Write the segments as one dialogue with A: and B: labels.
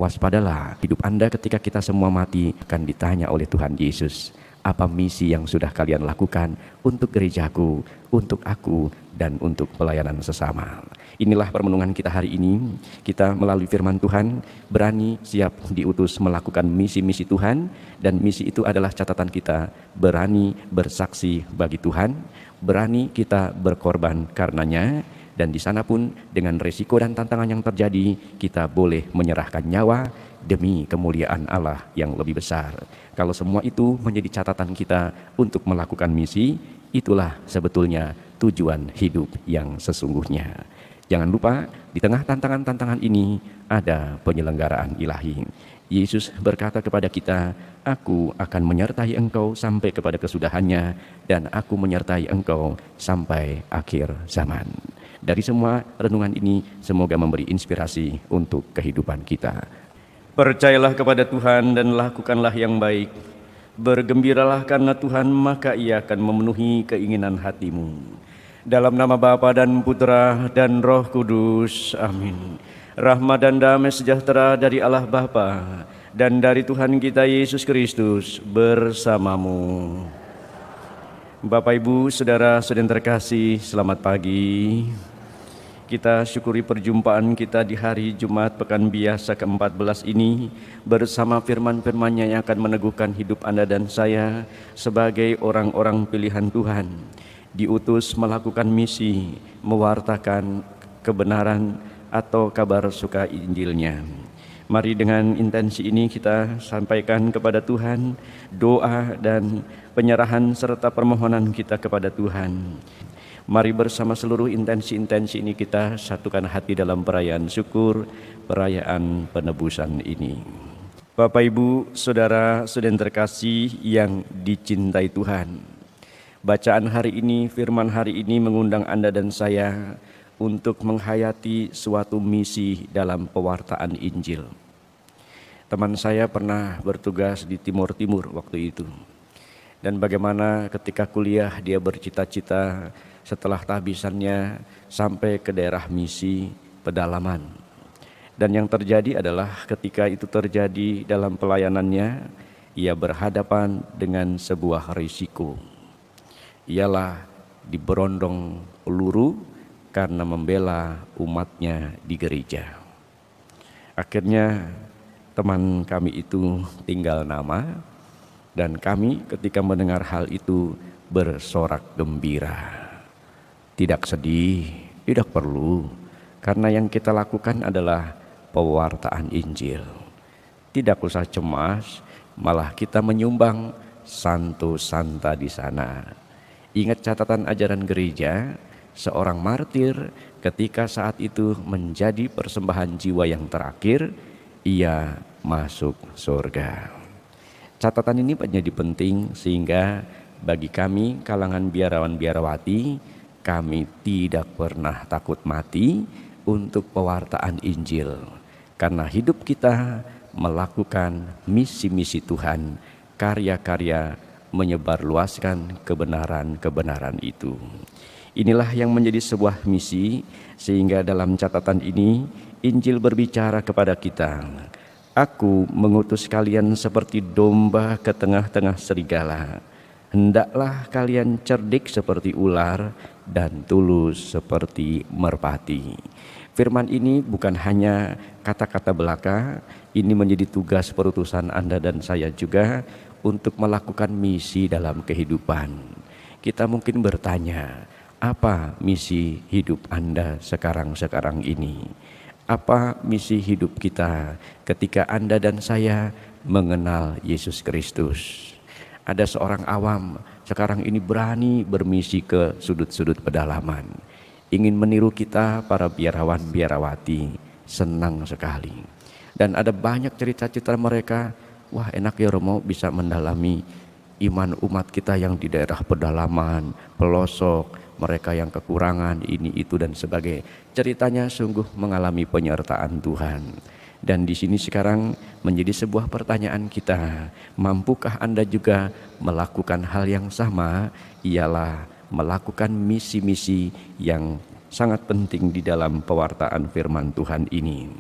A: Waspadalah, hidup Anda ketika kita semua mati akan ditanya oleh Tuhan Yesus. Apa misi yang sudah kalian lakukan untuk gerejaku, untuk aku, dan untuk pelayanan sesama? Inilah permenungan kita hari ini. Kita melalui firman Tuhan berani siap diutus melakukan misi-misi Tuhan. Dan misi itu adalah catatan kita, berani bersaksi bagi Tuhan, berani kita berkorban karenanya. Dan di sana pun dengan resiko dan tantangan yang terjadi, kita boleh menyerahkan nyawa demi kemuliaan Allah yang lebih besar. Kalau semua itu menjadi catatan kita untuk melakukan misi, itulah sebetulnya tujuan hidup yang sesungguhnya. Jangan lupa, di tengah tantangan-tantangan ini ada penyelenggaraan ilahi. Yesus berkata kepada kita, "Aku akan menyertai engkau sampai kepada kesudahannya, dan aku menyertai engkau sampai akhir zaman." Dari semua renungan ini, semoga memberi inspirasi untuk kehidupan kita. Percayalah kepada Tuhan dan lakukanlah yang baik. Bergembiralah karena Tuhan, maka Ia akan memenuhi keinginan hatimu. Dalam nama Bapa dan Putra dan Roh Kudus, amin. Rahmat dan damai sejahtera dari Allah Bapa dan dari Tuhan kita Yesus Kristus bersamamu. Bapak, Ibu, Saudara-saudara terkasih, selamat pagi. Kita syukuri perjumpaan kita di hari Jumat Pekan Biasa ke-14 ini bersama firman-firman-Nya yang akan meneguhkan hidup Anda dan saya sebagai orang-orang pilihan Tuhan, diutus melakukan misi, mewartakan kebenaran atau kabar suka Injilnya. Mari dengan intensi ini kita sampaikan kepada Tuhan doa dan penyerahan serta permohonan kita kepada Tuhan. Mari bersama seluruh intensi-intensi ini kita satukan hati dalam perayaan syukur, perayaan penebusan ini. Bapak, Ibu, Saudara-saudara terkasih yang dicintai Tuhan, bacaan hari ini, firman hari ini mengundang Anda dan saya untuk menghayati suatu misi dalam pewartaan Injil. Teman saya pernah bertugas di Timur Timur waktu itu. Dan bagaimana ketika kuliah dia bercita-cita setelah tahbisannya sampai ke daerah misi pedalaman. Dan yang terjadi adalah ketika itu terjadi dalam pelayanannya, ia berhadapan dengan sebuah risiko. Ialah diberondong peluru karena membela umatnya di gereja. Akhirnya teman kami itu tinggal nama, dan kami ketika mendengar hal itu bersorak gembira. Tidak sedih, tidak perlu, karena yang kita lakukan adalah pewartaan Injil. Tidak usah cemas, malah kita menyumbang santo santa di sana. Ingat catatan ajaran gereja, seorang martir ketika saat itu menjadi persembahan jiwa yang terakhir, ia masuk surga. Catatan ini menjadi penting sehingga bagi kami kalangan biarawan-biarawati, kami tidak pernah takut mati untuk pewartaan Injil. Karena hidup kita melakukan misi-misi Tuhan, karya-karya menyebarluaskan kebenaran-kebenaran itu. Inilah yang menjadi sebuah misi, sehingga dalam catatan ini Injil berbicara kepada kita. Aku mengutus kalian seperti domba ke tengah-tengah serigala. Hendaklah kalian cerdik seperti ular dan tulus seperti merpati. Firman ini bukan hanya kata-kata belaka, ini menjadi tugas perutusan Anda dan saya juga untuk melakukan misi dalam kehidupan. Kita mungkin bertanya, apa misi hidup Anda sekarang ini? Apa misi hidup kita ketika Anda dan saya mengenal Yesus Kristus? Ada seorang awam sekarang ini berani bermisi ke sudut-sudut pedalaman, ingin meniru kita para biarawan-biarawati, senang sekali. Dan ada banyak cerita-cerita mereka, wah enak ya Romo bisa mendalami iman umat kita yang di daerah pedalaman, pelosok, mereka yang kekurangan ini itu dan sebagainya. Ceritanya sungguh mengalami penyertaan Tuhan. Dan di sini sekarang menjadi sebuah pertanyaan kita, mampukah Anda juga melakukan hal yang sama, ialah melakukan misi-misi yang sangat penting di dalam pewartaan firman Tuhan ini.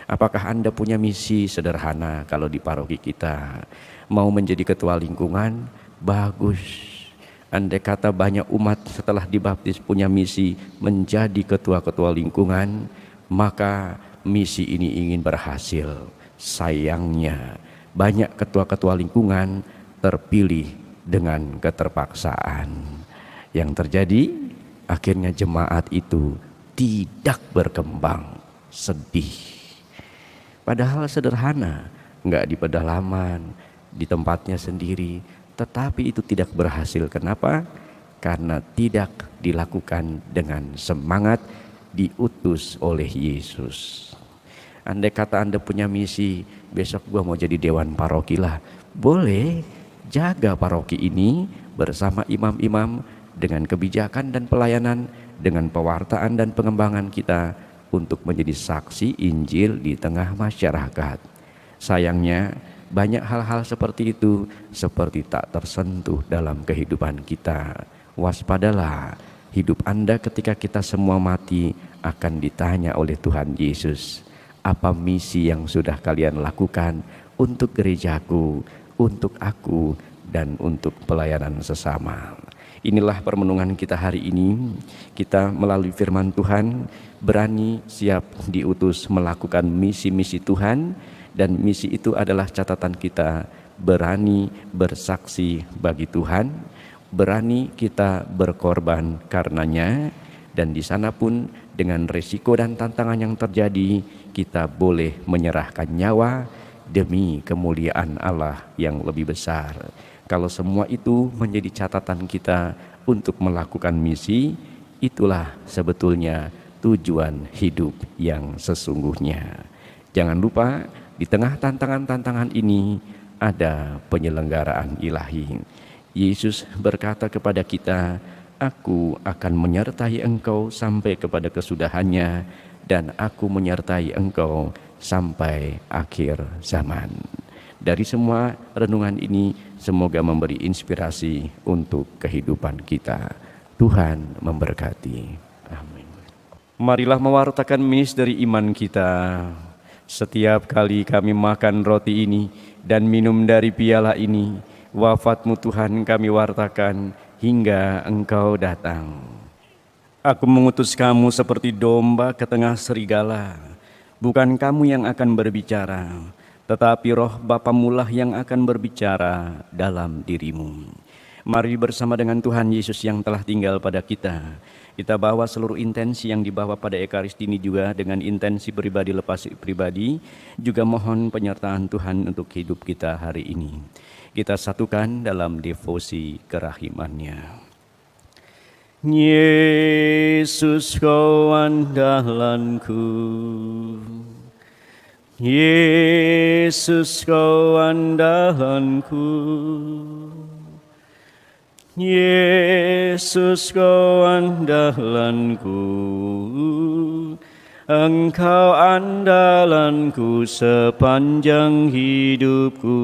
A: Apakah Anda punya misi sederhana kalau di paroki kita? Mau menjadi ketua lingkungan? Bagus. Andai kata banyak umat setelah dibaptis punya misi menjadi ketua-ketua lingkungan, maka misi ini ingin berhasil. Sayangnya banyak ketua-ketua lingkungan terpilih dengan keterpaksaan. Yang terjadi akhirnya jemaat itu tidak berkembang. Sedih. Padahal sederhana, nggak di pedalaman, di tempatnya sendiri, tetapi itu tidak berhasil. Kenapa? Karena tidak dilakukan dengan semangat diutus oleh Yesus. Andai kata Anda punya misi, besok gua mau jadi dewan paroki lah. Boleh, jaga paroki ini bersama imam-imam dengan kebijakan dan pelayanan, dengan pewartaan dan pengembangan kita untuk menjadi saksi Injil di tengah masyarakat. Sayangnya banyak hal-hal seperti itu seperti tak tersentuh dalam kehidupan kita. Waspadalah, hidup Anda ketika kita semua mati akan ditanya oleh Tuhan Yesus. Apa misi yang sudah kalian lakukan untuk gerejaku, untuk aku, dan untuk pelayanan sesama? Inilah permenungan kita hari ini. Kita melalui firman Tuhan berani siap diutus melakukan misi-misi Tuhan, dan misi itu adalah catatan kita berani bersaksi bagi Tuhan, berani kita berkorban karenanya, dan di sana pun dengan risiko dan tantangan yang terjadi kita boleh menyerahkan nyawa demi kemuliaan Allah yang lebih besar. Kalau semua itu menjadi catatan kita untuk melakukan misi, itulah sebetulnya tujuan hidup yang sesungguhnya. Jangan lupa di tengah tantangan-tantangan ini ada penyelenggaraan ilahi. Yesus berkata kepada kita, "Aku akan menyertai engkau sampai kepada kesudahannya, dan aku menyertai engkau sampai akhir zaman." Dari semua renungan ini semoga memberi inspirasi untuk kehidupan kita. Tuhan memberkati. Amin. Marilah mewartakan misteri iman kita. Setiap kali kami makan roti ini dan minum dari piala ini, wafat-Mu Tuhan kami wartakan hingga Engkau datang. Aku mengutus kamu seperti domba ke tengah serigala. Bukan kamu yang akan berbicara, tetapi roh Bapamu lah yang akan berbicara dalam dirimu. Mari bersama dengan Tuhan Yesus yang telah tinggal pada kita. Kita bawa seluruh intensi yang dibawa pada Ekaristi ini juga dengan intensi pribadi lepas pribadi. Juga mohon penyertaan Tuhan untuk hidup kita hari ini. Kita satukan dalam devosi kerahimannya. Yesus kau andalanku, Yesus kau andalanku, Yesus kau andalanku, Engkau andalanku sepanjang hidupku.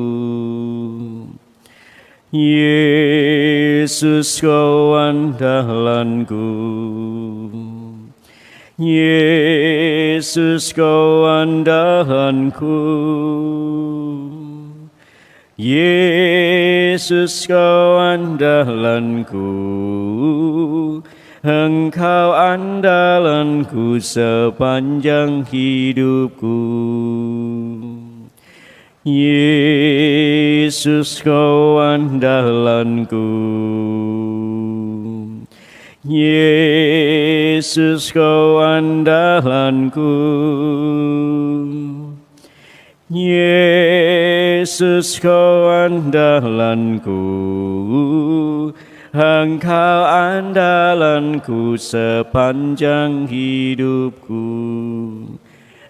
A: Yesus kau andalanku, Yesus kau andalanku, Yesus kau andalanku, Engkau andalanku sepanjang hidupku. Yesus kau andalanku, Yesus kau andalanku, Yesus kau andalanku, Engkau andalanku sepanjang hidupku.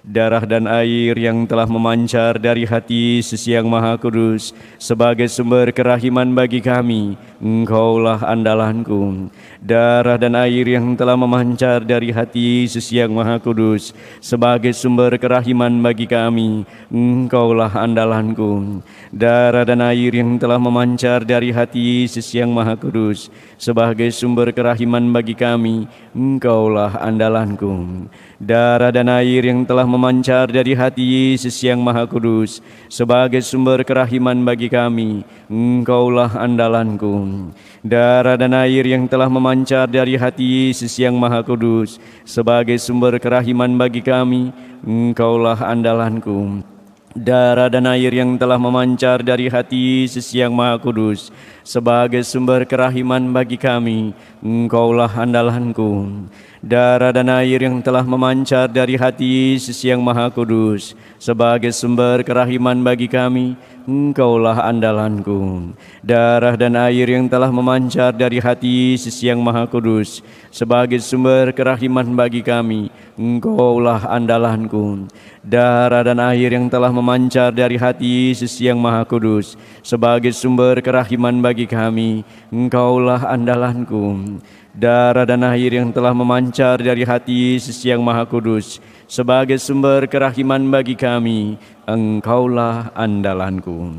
A: Darah dan air yang telah memancar dari hati Yesus yang Maha Kudus sebagai sumber kerahiman bagi kami, Engkaulah andalanku. Darah dan air yang telah memancar dari hati Yesus yang Maha Kudus sebagai sumber kerahiman bagi kami, Engkaulah andalanku. Darah dan air yang telah memancar dari hati Yesus yang Maha Kudus sebagai sumber kerahiman bagi kami, Engkaulah andalanku. Darah dan air yang telah memancar memancar dari hati Yesus yang Maha Kudus sebagai sumber kerahiman bagi kami. Engkaulah andalanku. Darah dan air yang telah memancar dari hati Yesus yang Maha Kudus sebagai sumber kerahiman bagi kami. Engkaulah andalanku. Darah dan air yang telah memancar dari hati Yesus yang Maha Kudus sebagai sumber kerahiman bagi kami. Engkaulah andalanku. Darah dan air yang telah memancar dari hati Yesus yang Maha Kudus sebagai sumber kerahiman bagi kami. Engkaulah andalanku. Darah dan air yang telah memancar dari hati Yesus yang Maha Kudus sebagai sumber kerahiman bagi kami. Engkaulah andalanku. Darah dan air yang telah memancar dari hati Yesus yang Maha Kudus sebagai sumber kerahiman bagi kami. Engkaulah andalanku. Darah dan air yang telah memancar dari hati Yesus yang Maha Kudus sebagai sumber kerahiman bagi kami. Engkaulah andalanku.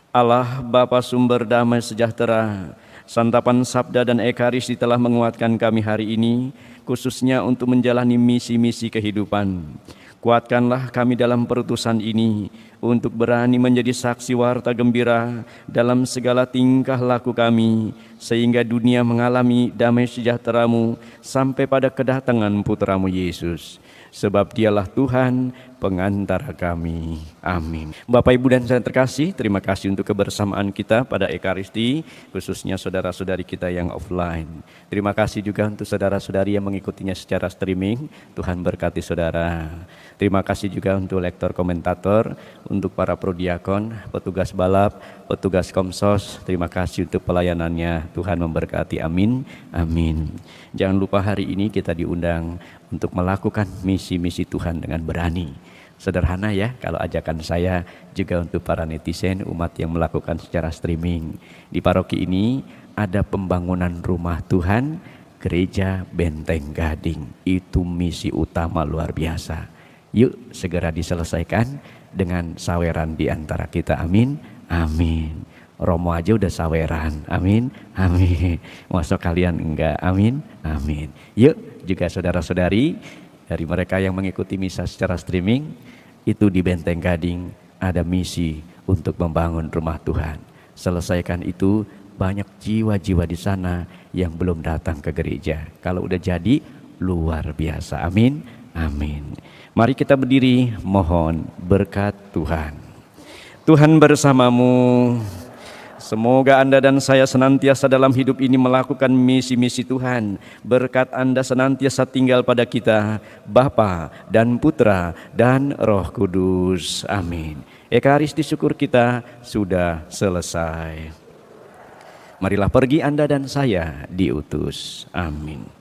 A: Allah Bapa sumber damai sejahtera, santapan sabda dan ekaristi telah menguatkan kami hari ini, khususnya untuk menjalani misi-misi kehidupan. Kuatkanlah kami dalam perutusan ini untuk berani menjadi saksi warta gembira dalam segala tingkah laku kami, sehingga dunia mengalami damai sejahtera-Mu sampai pada kedatangan Putra-Mu Yesus. Sebab Dialah Tuhan pengantara kami. Amin. Bapak, Ibu, dan saudara terkasih, terima kasih untuk kebersamaan kita pada Ekaristi, khususnya saudara-saudari kita yang offline. Terima kasih juga untuk saudara-saudari yang mengikutinya secara streaming. Tuhan berkati saudara. Terima kasih juga untuk lektor komentator, untuk para prodiakon, petugas balap, petugas komsos. Terima kasih untuk pelayanannya. Tuhan memberkati. Amin. Amin. Jangan lupa hari ini kita diundang untuk melakukan misi-misi Tuhan dengan berani. Sederhana ya, kalau ajakan saya juga untuk para netizen, umat yang melakukan secara streaming. Di paroki ini ada pembangunan rumah Tuhan, gereja Benteng Gading. Itu misi utama luar biasa. Yuk segera diselesaikan dengan saweran di antara kita. Amin. Amin. Romo aja udah saweran. Amin. Amin. Masa kalian enggak? Amin. Amin. Yuk juga saudara-saudari dari mereka yang mengikuti misa secara streaming, itu di Benteng Gading ada misi untuk membangun rumah Tuhan. Selesaikan itu, banyak jiwa-jiwa di sana yang belum datang ke gereja. Kalau udah jadi, luar biasa. Amin. Amin. Mari kita berdiri, mohon berkat Tuhan. Tuhan bersamamu. Semoga Anda dan saya senantiasa dalam hidup ini melakukan misi-misi Tuhan. Berkat Anda senantiasa tinggal pada kita, Bapa dan Putra dan Roh Kudus. Amin. Ekaristi syukur kita sudah selesai. Marilah pergi Anda dan saya diutus. Amin.